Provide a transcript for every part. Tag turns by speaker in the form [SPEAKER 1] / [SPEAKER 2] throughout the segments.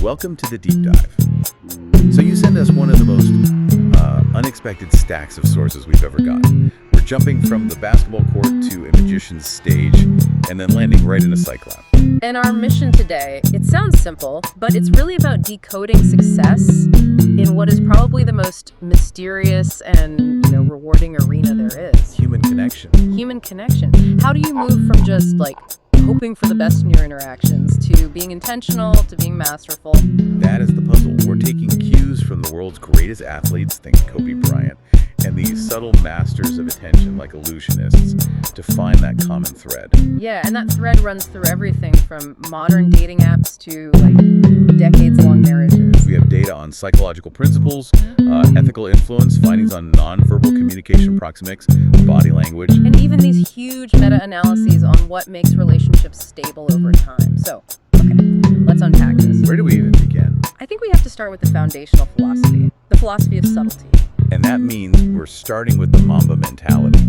[SPEAKER 1] Welcome to the deep dive. So you send us one of the most unexpected stacks of sources we've ever gotten. We're jumping from the basketball court to a magician's stage and then landing right in a psych lab.
[SPEAKER 2] And our mission today, it sounds simple, but it's really about decoding success in what is probably the most mysterious and, rewarding arena there is.
[SPEAKER 1] Human connection.
[SPEAKER 2] Human connection. How do you move from just hoping for the best in your interactions to being intentional to being masterful?
[SPEAKER 1] That is the puzzle. We're taking cues from the world's greatest athletes, think Kobe Bryant, and these subtle masters of attention like illusionists to find that common thread.
[SPEAKER 2] Yeah, and that thread runs through everything from modern dating apps to decades-long marriages.
[SPEAKER 1] We have data on psychological principles, ethical influence, findings on nonverbal communication proxemics, body language.
[SPEAKER 2] And even these huge meta-analyses on what makes relationships stable over time. So, okay, let's unpack this.
[SPEAKER 1] Where do we even begin?
[SPEAKER 2] I think we have to start with the foundational philosophy, the philosophy of subtlety.
[SPEAKER 1] And that means we're starting with the Mamba mentality.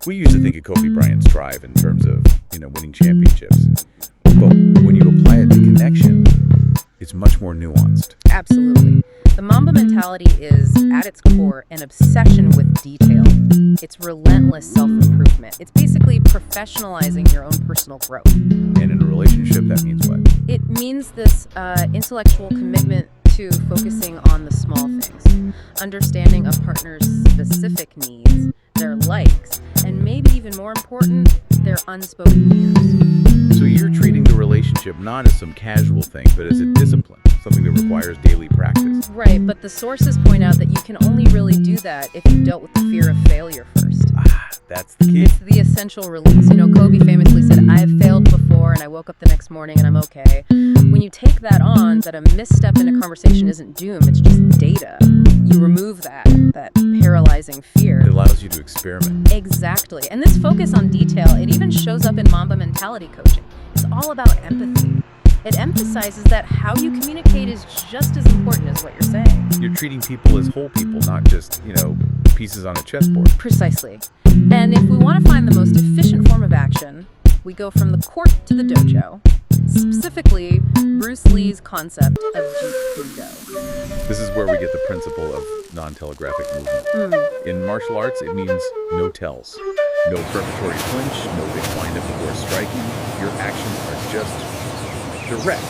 [SPEAKER 1] We used to think of Kobe Bryant's drive in terms of, winning championships. But when you apply it to connection, it's much more nuanced.
[SPEAKER 2] Absolutely. The Mamba mentality is, at its core, an obsession with detail. It's relentless self-improvement. It's basically professionalizing your own personal growth.
[SPEAKER 1] And in a relationship, that means what?
[SPEAKER 2] It means this intellectual commitment to focusing on the small things, understanding a partner's specific needs, their likes, and maybe even more important, their unspoken fears.
[SPEAKER 1] So you're treating the relationship not as some casual thing, but as a discipline, something that requires daily practice.
[SPEAKER 2] Right, but the sources point out that you can only really do that if you've dealt with the fear of failure first.
[SPEAKER 1] That's the key.
[SPEAKER 2] It's the essential release. Kobe famously said, I have failed before and I woke up the next morning and I'm okay. When you take that on, that a misstep in a conversation isn't doom, it's just data. You remove that paralyzing fear.
[SPEAKER 1] It allows you to experiment.
[SPEAKER 2] Exactly. And this focus on detail, it even shows up in Mamba mentality coaching. It's all about empathy. It emphasizes that how you communicate is just as important as what you're saying.
[SPEAKER 1] You're treating people as whole people, not just, pieces on a chessboard.
[SPEAKER 2] Precisely. And if we want to find the most efficient form of action, we go from the court to the dojo. Specifically, Bruce Lee's concept of Jeet-Kune-Do.
[SPEAKER 1] This is where we get the principle of non-telegraphic movement. In martial arts, it means no tells. No preparatory clinch, no big wind-up before striking. Your actions are just direct,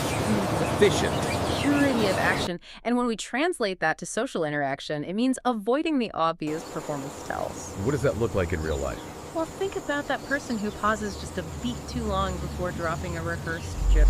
[SPEAKER 1] efficient.
[SPEAKER 2] Purity of action. And when we translate that to social interaction, it means avoiding the obvious performance tells.
[SPEAKER 1] What does that look like in real life?
[SPEAKER 2] Well, think about that person who pauses just a beat too long before dropping a rehearsed joke.